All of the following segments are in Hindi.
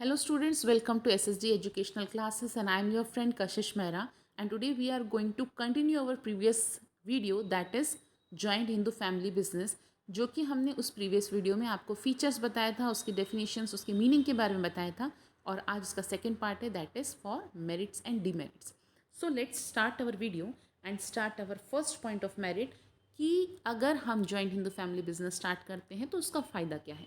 Hello students, welcome to SSD Educational Classes and I am your friend Kashish Mehra and today we are going to continue our previous video that is Joint Hindu Family Business जो कि हमने उस प्रीवियस वीडियो में आपको फीचर्स बताया था, उसकी डेफिनेशंस, उसकी मीनिंग के बारे में बताया था और आज इसका सेकेंड पार्ट है that is for merits and demerits. So let's start our video and start our first point of merit कि अगर हम joint Hindu family business start करते हैं तो उसका फ़ायदा क्या है.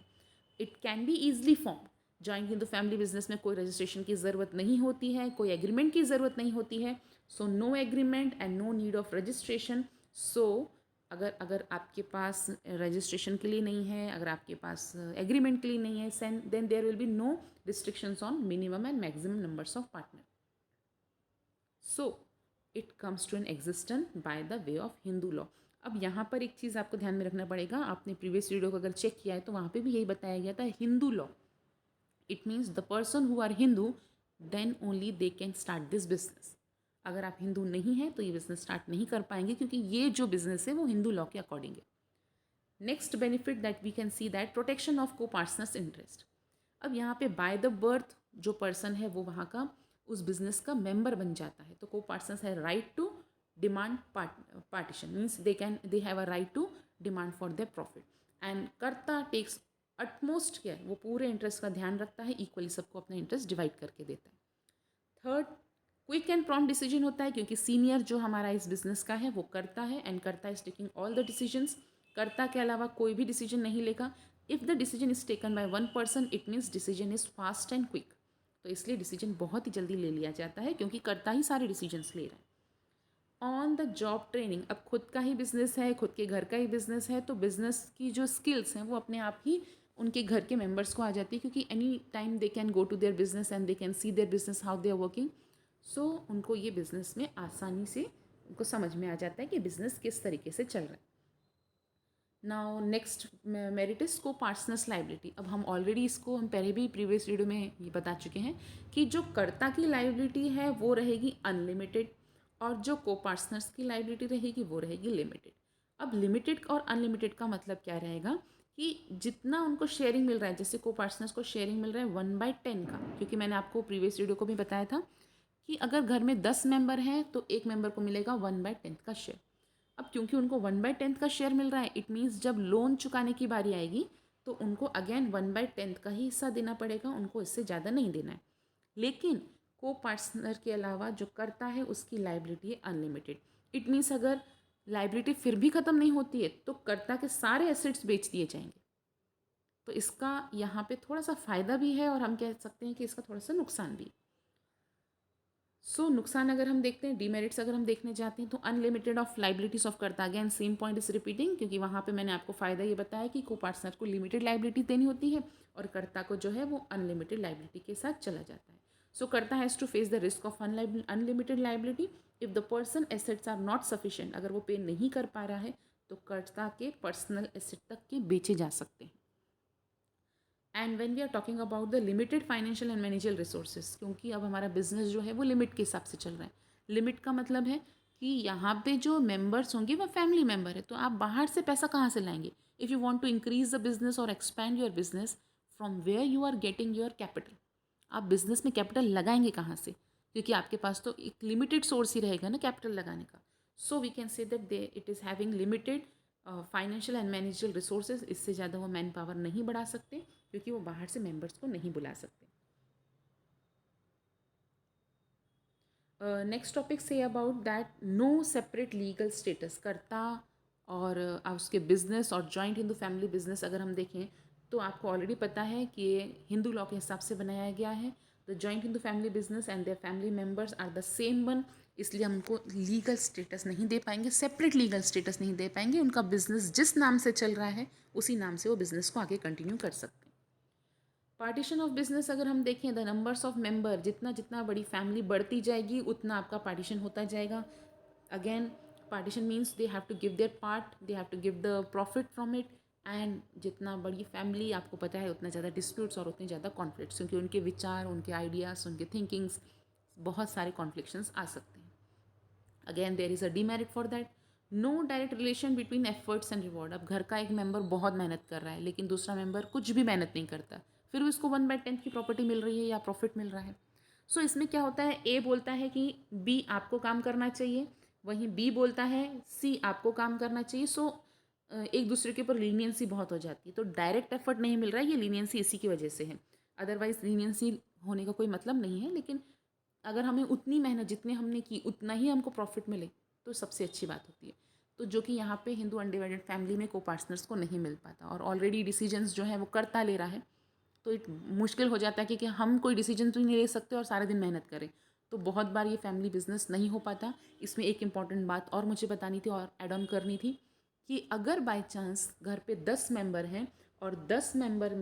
It can be easily form. Joint Hindu family business में कोई रजिस्ट्रेशन की ज़रूरत नहीं होती है, कोई एग्रीमेंट की ज़रूरत नहीं होती है. So no agreement and no need of registration. So अगर अगर आपके पास रजिस्ट्रेशन के लिए नहीं है, अगर आपके पास एग्रीमेंट के लिए नहीं है, then there will be no restrictions on minimum and maximum numbers of partner. So it comes to an existent by the way of Hindu law. अब यहाँ पर एक चीज़ आपको ध्यान में रखना पड़ेगा. आपने प्रीवियस वीडियो को अगर चेक किया है तो वहाँ पे भी यही बताया गया था, Hindu law. It means the person who are Hindu then only they can start this business. अगर आप हिंदू नहीं हैं तो ये बिज़नेस स्टार्ट नहीं कर पाएंगे क्योंकि ये जो बिज़नेस है वो हिंदू लॉ के अकॉर्डिंग है. Next benefit that we can see that protection of co partners interest. अब यहाँ पे बाय द बर्थ जो पर्सन है वो वहाँ का उस बिजनेस का मेंबर बन जाता है, तो को पार्टनर्स है right to demand partition. Means they have a right to demand for their profit and karta takes utmost care. वो पूरे इंटरेस्ट का ध्यान रखता है, इक्वली सबको अपना इंटरेस्ट डिवाइड करके देता है. Third, quick and prompt decision होता है क्योंकि सीनियर जो हमारा इस बिजनेस का है वो करता है एंड करता is taking all the decisions. करता के अलावा कोई भी डिसीजन नहीं लेगा. If the decision is taken by one person it means decision is fast and quick. तो इसलिए डिसीजन बहुत ही जल्दी ले लिया जाता है क्योंकि करता ही सारे डिसीजंस ले रहा है. On the job training. अब खुद का ही बिजनेस है, खुद के घर का ही बिजनेस है, तो बिजनेस की जो स्किल्स हैं वो अपने आप ही उनके घर के मेंबर्स को आ जाती है क्योंकि any time they can go to their business and they can see their business how they are working. So उनको ये बिज़नेस में आसानी से उनको समझ में आ जाता है कि बिज़नेस किस तरीके से चल रहा है. नाउ नेक्स्ट मेरिट इज को पार्टनर्स लाइबिलिटी. अब हम ऑलरेडी इसको हम पहले भी प्रीवियस वीडियो में ये बता चुके हैं कि जो कर्ता की लाइबिलिटी है वो रहेगी अनलिमिटेड और जो को पार्टनर्स की लाइबिलिटी रहेगी वो रहेगी लिमिटेड. अब लिमिटेड और अनलिमिटेड का मतलब क्या रहेगा कि जितना उनको शेयरिंग मिल रहा है, जैसे को पार्टनर्स को शेयरिंग मिल रहा है 1/10 का, क्योंकि मैंने आपको प्रीवियस वीडियो को भी बताया था कि अगर घर में 10 मेंबर हैं तो एक मेंबर को मिलेगा 1/10 का शेयर. अब क्योंकि उनको 1/10 का शेयर मिल रहा है इट मीन्स जब लोन चुकाने की बारी आएगी तो उनको अगेन 1/10 का ही हिस्सा देना पड़ेगा, उनको इससे ज़्यादा नहीं देना है. लेकिन को पार्टनर के अलावा जो करता है उसकी लाइबिलिटी है अनलिमिटेड. इट मीन्स अगर लाइबिलिटी फिर भी ख़त्म नहीं होती है तो कर्ता के सारे एसेट्स बेच दिए जाएंगे. तो इसका यहाँ पे थोड़ा सा फ़ायदा भी है और हम कह सकते हैं कि इसका थोड़ा सा नुकसान भी. नुकसान अगर हम देखते हैं, डीमेरिट्स अगर हम देखने जाते हैं तो अनलिमिटेड ऑफ लाइबिलिटीज ऑफ करता. Again same point is repeating क्योंकि वहाँ पे मैंने आपको फ़ायदा ये बताया कि को पार्टनर को लिमिटेड लाइबिलिटी देनी होती है और कर्ता को जो है वो अनलिमिटेड लाइबिलिटी के साथ चला जाता है. Karta has to face the risk of unlimited liability if the person assets are not sufficient. अगर वो पे नहीं कर पा रहा है तो कर्ता के पर्सनल एसेट तक के बेचे जा सकते हैं. And when we are talking about the limited financial and managerial resources, क्योंकि अब हमारा बिजनेस जो है वो लिमिट के हिसाब से चल रहा है. लिमिट का मतलब है कि यहाँ पे जो मेंबर्स होंगे वो फैमिली मेंबर है, तो आप बाहर से पैसा कहाँ से लाएंगे. If you want to increase the business और expand your business, from where you are getting your capital. आप बिजनेस में कैपिटल लगाएंगे कहाँ से, क्योंकि आपके पास तो एक लिमिटेड सोर्स ही रहेगा ना कैपिटल लगाने का. So we can say that they it is having limited financial and managerial resources. इससे ज़्यादा वो मैन पावर नहीं बढ़ा सकते क्योंकि वो बाहर से मेंबर्स को नहीं बुला सकते. Next topic say about that no separate legal status. करता और उसके बिजनेस और जॉइंट हिंदू फैमिली बिजनेस अगर हम देखें तो आपको ऑलरेडी पता है कि ये हिंदू लॉ के हिसाब से बनाया गया है. The joint Hindu family business and their family members are the same one. इसलिए हम उनको लीगल स्टेटस नहीं दे पाएंगे, सेपरेट लीगल स्टेटस नहीं दे पाएंगे. उनका बिजनेस जिस नाम से चल रहा है उसी नाम से वो बिजनेस को आगे कंटिन्यू कर सकते हैं. पार्टीशन ऑफ बिजनेस अगर हम देखें, द नंबर्स ऑफ मेंबर, जितना जितना बड़ी फैमिली बढ़ती जाएगी उतना आपका पार्टीशन होता जाएगा. Again partition means they have to give their part, they have to give the profit from it. And जितना बड़ी फैमिली आपको पता है उतना ज़्यादा डिस्प्यूट्स और उतने ज़्यादा कॉन्फ्लिक्ट्स, क्योंकि उनके विचार, उनके आइडियाज़, उनके थिंकिंग्स, बहुत सारे कॉन्फ्लिक्शंस आ सकते हैं. Again there is a demerit for that. No direct relation between efforts and reward. अब घर का एक मेंबर बहुत मेहनत कर रहा है लेकिन दूसरा मेंबर कुछ भी मेहनत नहीं करता, फिर भी उसको 1/10 की प्रॉपर्टी मिल रही है या प्रॉफिट मिल रहा है। सो इसमें क्या होता है, ए बोलता है कि बी आपको काम करना चाहिए, वहीं बी बोलता है सी आपको काम करना चाहिए। सो एक दूसरे के ऊपर लीनियंसी बहुत हो जाती है। तो डायरेक्ट एफर्ट नहीं मिल रहा है, ये लीनियंसी इसी की वजह से है। अदरवाइज लीनियंसी होने का कोई मतलब नहीं है, लेकिन अगर हमें उतनी मेहनत जितनी हमने की उतना ही हमको प्रॉफिट मिले तो सबसे अच्छी बात होती है। तो जो कि यहाँ पे हिंदू अनडिवाइडेड फैमिली में को पार्टनर्स को नहीं मिल पाता, और ऑलरेडी डिसीजंस जो है वो करता ले रहा है, तो एक मुश्किल हो जाता है कि हम कोई डिसीजन तो नहीं ले सकते और सारा दिन मेहनत करें। तो बहुत बार ये फैमिली बिजनेस नहीं हो पाता। इसमें एक इम्पॉर्टेंट बात और मुझे बतानी थी और ऐड ऑन करनी थी कि अगर बाय चांस घर पे 10 मेंबर हैं और 10 मेंबर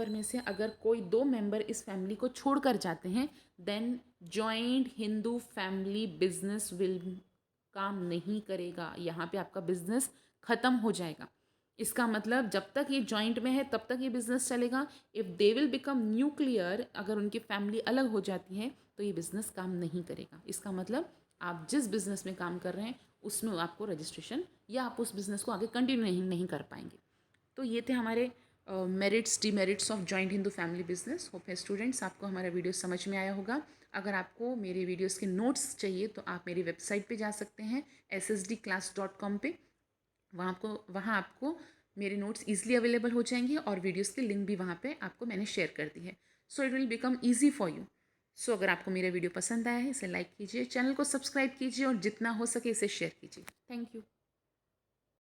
में से अगर कोई 2 मेंबर इस फैमिली को छोड़कर जाते हैं, then joint Hindu family business will काम नहीं करेगा। यहाँ पे आपका बिजनेस ख़त्म हो जाएगा। इसका मतलब जब तक ये जॉइंट में है तब तक ये बिज़नेस चलेगा। If they will become nuclear, अगर उनकी फैमिली अलग हो जाती है तो ये बिज़नेस काम नहीं करेगा। इसका मतलब आप जिस बिज़नेस में काम कर रहे हैं उसमें आपको रजिस्ट्रेशन या आप उस बिज़नेस को आगे कंटिन्यू नहीं कर पाएंगे। तो ये थे हमारे merits demerits of joint Hindu family business. Hope है स्टूडेंट्स आपको हमारा वीडियो समझ में आया होगा। अगर आपको मेरे वीडियोस के नोट्स चाहिए तो आप मेरी वेबसाइट पे जा सकते हैं ssdclass.com पे। वहाँ आपको मेरे नोट्स ईजिली अवेलेबल हो जाएंगे और वीडियोस की लिंक भी वहाँ पे आपको मैंने शेयर कर दी है। So it will become easy for you. So अगर आपको मेरा वीडियो पसंद आया है इसे लाइक कीजिए, चैनल को सब्सक्राइब कीजिए और जितना हो सके इसे शेयर कीजिए। Thank you.